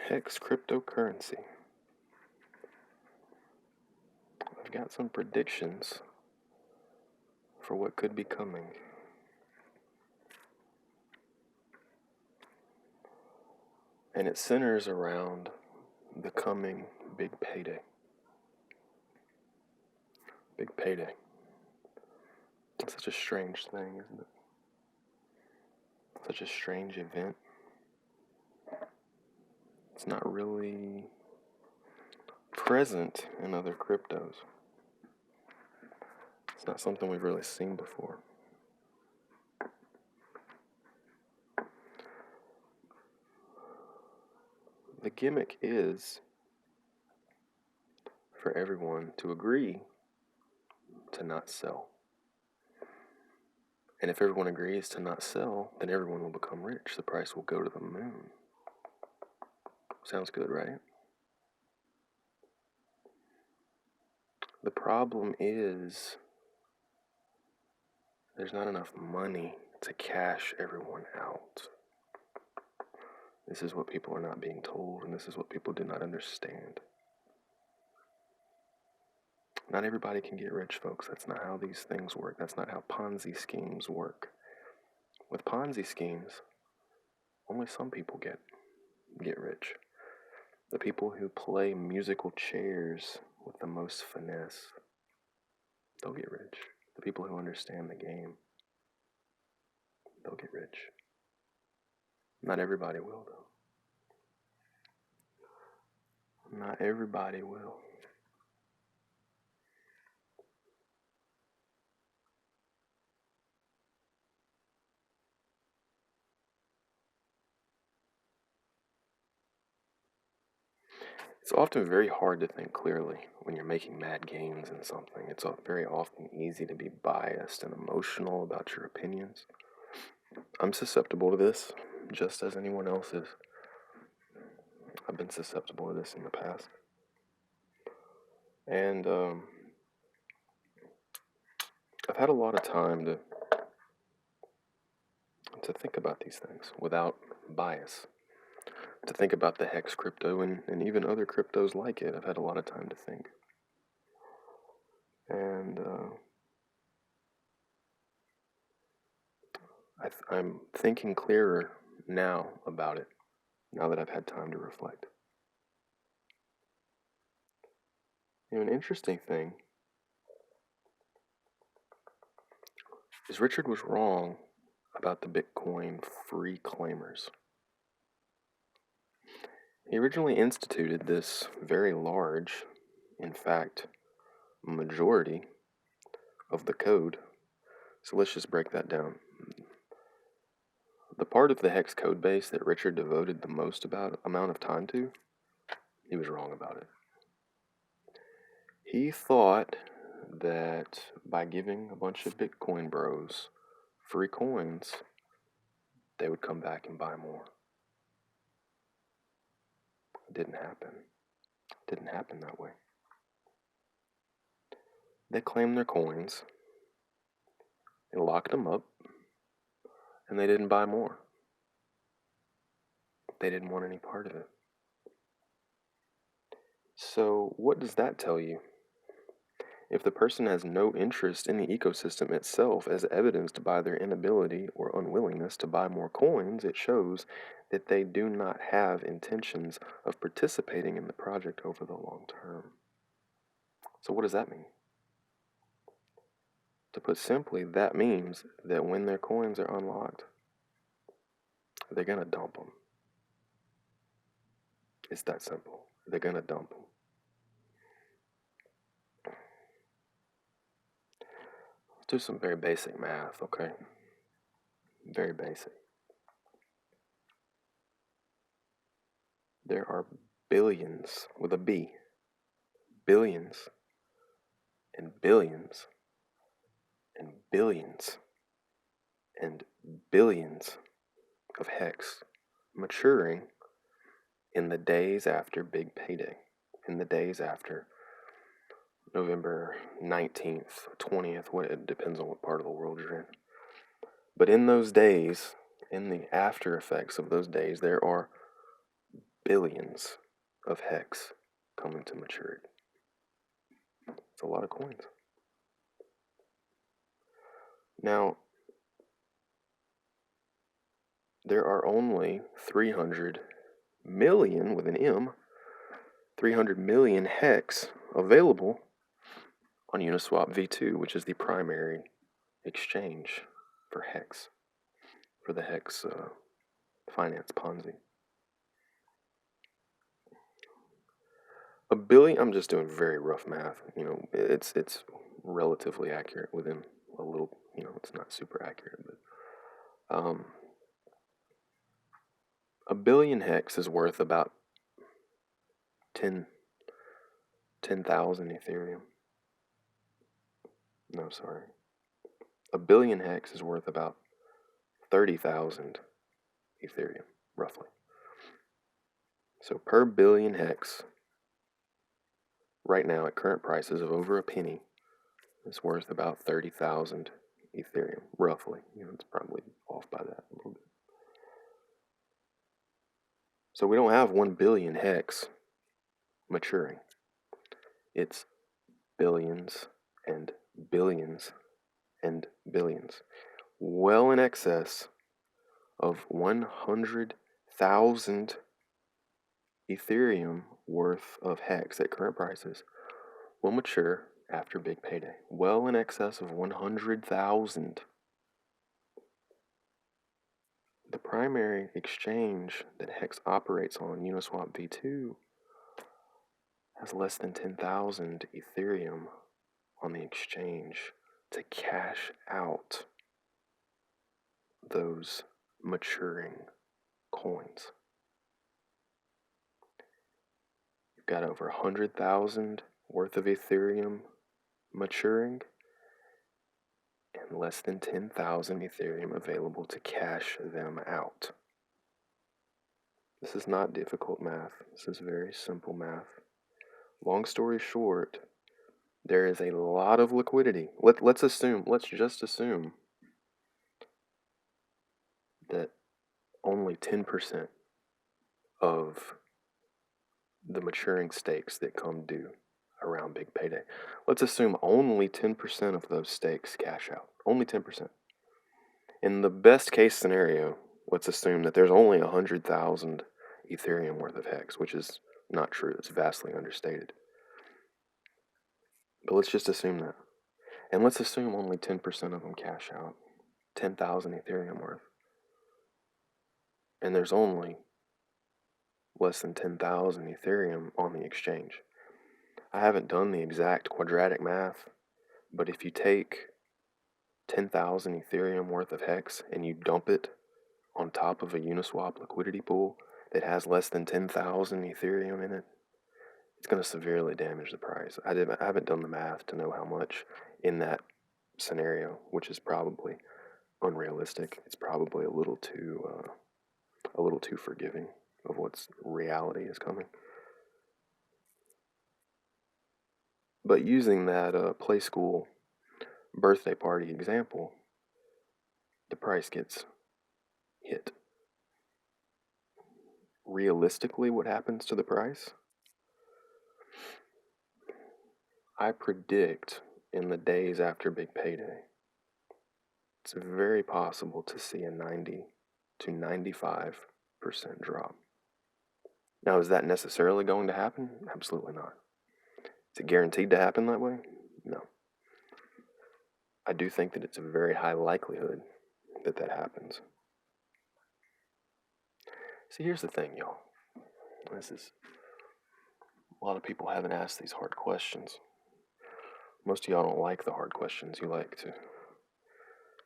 HEX cryptocurrency. I've got some predictions for what could be coming. And it centers around the coming big payday. Big payday. It's such a strange thing, isn't it? Such a strange event. It's not really present in other cryptos. It's not something we've really seen before. The gimmick is for everyone to agree to not sell. And if everyone agrees to not sell, then everyone will become rich. The price will go to the moon. Sounds good, right? The problem is there's not enough money to cash everyone out. This is what people are not being told, and this is what people do not understand. Not everybody can get rich, folks. That's not how these things work. That's not how Ponzi schemes work. With Ponzi schemes, only some people get rich. The people who play musical chairs with the most finesse, they'll get rich. The people who understand the game, they'll get rich. Not everybody will, though. Not everybody will. It's often very hard to think clearly when you're making mad gains in something. It's very often easy to be biased and emotional about your opinions. I'm susceptible to this, just as anyone else is. I've been susceptible to this in the past. And I've had a lot of time to think about these things without bias. To think about the HEX crypto and even other cryptos like it. I've had a lot of time to think. And I'm thinking clearer now about it, now that I've had time to reflect. An interesting thing is Richard was wrong about the Bitcoin freeclaimers. He originally instituted this very large, in fact, majority of the code. So let's just break that down. The part of the HEX code base that Richard devoted the most amount of time to, he was wrong about it. He thought that by giving a bunch of Bitcoin bros free coins, they would come back and buy more. It didn't happen. It didn't happen that way. They claimed their coins, they locked them up, and they didn't buy more. They didn't want any part of it. So what does that tell you? If the person has no interest in the ecosystem itself, as evidenced by their inability or unwillingness to buy more coins, it shows that they do not have intentions of participating in the project over the long term. So what does that mean? To put simply, that means that when their coins are unlocked, they're going to dump them. It's that simple. They're going to dump them. Let's do some very basic math, okay? Very basic. There are billions, with a B, billions and billions and billions and billions of HEX maturing in the days after Big Payday, in the days after November 19th, 20th, it depends on what part of the world you're in. But in those days, in the after effects of those days, there are billions of HEX coming to maturity. It's a lot of coins. Now, there are only 300 million, with an M, 300 million HEX available on Uniswap v2, which is the primary exchange for HEX, for the HEX finance Ponzi. A billion, I'm just doing very rough math. It's relatively accurate within a little, it's not super accurate, but a billion HEX is worth about 10,000 Ethereum. No, sorry. A billion HEX is worth about 30,000 Ethereum, roughly. So per billion HEX, right now at current prices of over a penny, is worth about 30,000 Ethereum, roughly. It's probably off by that a little bit. So we don't have 1 billion HEX maturing. It's billions and billions and billions. Well in excess of 100,000 Ethereum worth of HEX at current prices will mature after big payday. Well in excess of 100,000. The primary exchange that HEX operates on, Uniswap v2, has less than 10,000 Ethereum on the exchange to cash out those maturing coins. You've got over 100,000 worth of Ethereum maturing and less than 10,000 Ethereum available to cash them out. This is not difficult math. This is very simple math. Long story short, there is a lot of liquidity. Let's just assume that only 10% of the maturing stakes that come due around big payday. Let's assume only 10% of those stakes cash out. Only 10%. In the best case scenario, let's assume that there's only 100,000 Ethereum worth of HEX, which is not true. It's vastly understated. But let's just assume that. And let's assume only 10% of them cash out. 10,000 Ethereum worth. And there's only less than 10,000 Ethereum on the exchange. I haven't done the exact quadratic math, but if you take 10,000 Ethereum worth of HEX and you dump it on top of a Uniswap liquidity pool that has less than 10,000 Ethereum in it, it's going to severely damage the price. I haven't done the math to know how much in that scenario, which is probably unrealistic. It's probably a little too forgiving of what's reality is coming. But using that play school birthday party example, the price gets hit. Realistically, what happens to the price? I predict in the days after big payday, it's very possible to see a 90 to 95% drop. Now, is that necessarily going to happen? Absolutely not. Is it guaranteed to happen that way? No. I do think that it's a very high likelihood that that happens. See, here's the thing, y'all. A lot of people haven't asked these hard questions. Most of y'all don't like the hard questions. You like to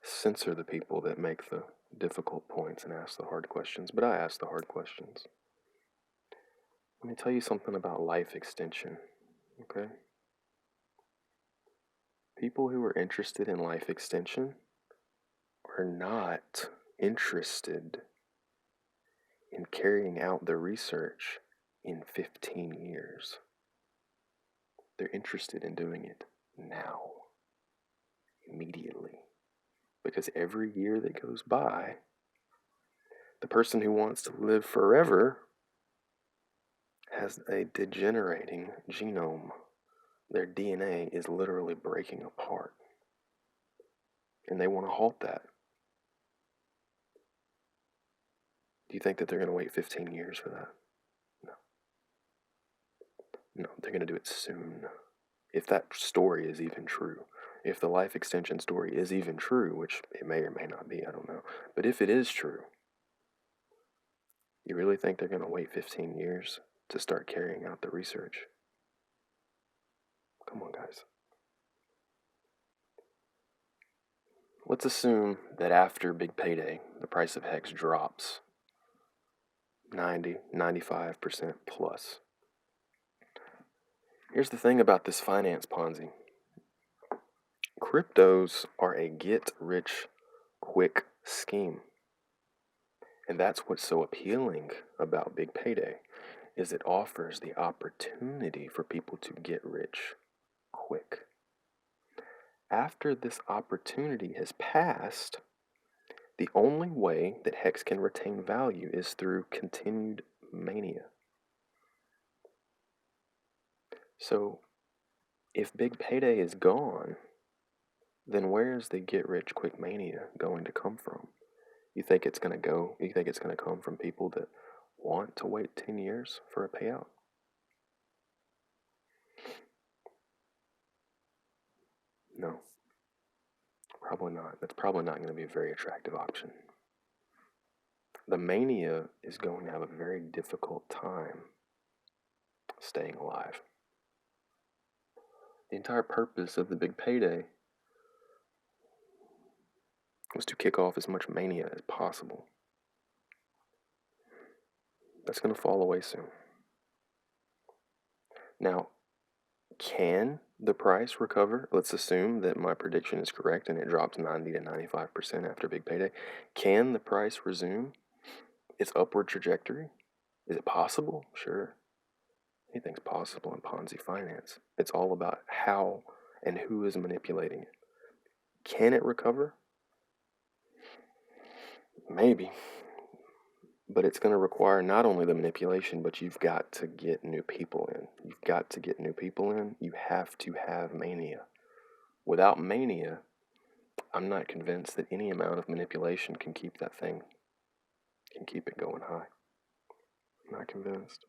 censor the people that make the difficult points and ask the hard questions, but I ask the hard questions. Let me tell you something about life extension, okay? People who are interested in life extension are not interested in carrying out the research in 15 years. They're interested in doing it now, immediately. Because every year that goes by, the person who wants to live forever has a degenerating genome. Their DNA is literally breaking apart. And they want to halt that. Do you think that they're going to wait 15 years for that? No. No, they're going to do it soon. If that story is even true. If the life extension story is even true, which it may or may not be, I don't know. But if it is true, you really think they're going to wait 15 years to start carrying out the research? Come on, guys. Let's assume that after big payday, the price of HEX drops 95% plus. Here's the thing about this finance Ponzi. Cryptos are a get-rich-quick scheme. And that's what's so appealing about big payday, is it offers the opportunity for people to get rich quick. After this opportunity has passed, the only way that HEX can retain value is through continued mania. So, if big payday is gone, then where is the get rich quick mania going to come from? You think it's going to come from people that want to wait 10 years for a payout? No, probably not. That's probably not going to be a very attractive option. The mania is going to have a very difficult time staying alive. The entire purpose of the big payday was to kick off as much mania as possible. That's going to fall away soon. Now, can the price recover? Let's assume that my prediction is correct and it drops 90 to 95% after big payday. Can the price resume its upward trajectory? Is it possible? Sure. Anything's possible in Ponzi finance. It's all about how and who is manipulating it. Can it recover? Maybe. But it's going to require not only the manipulation, but you've got to get new people in. You've got to get new people in. You have to have mania. Without mania, I'm not convinced that any amount of manipulation can keep that thing, can keep it going high. I'm not convinced.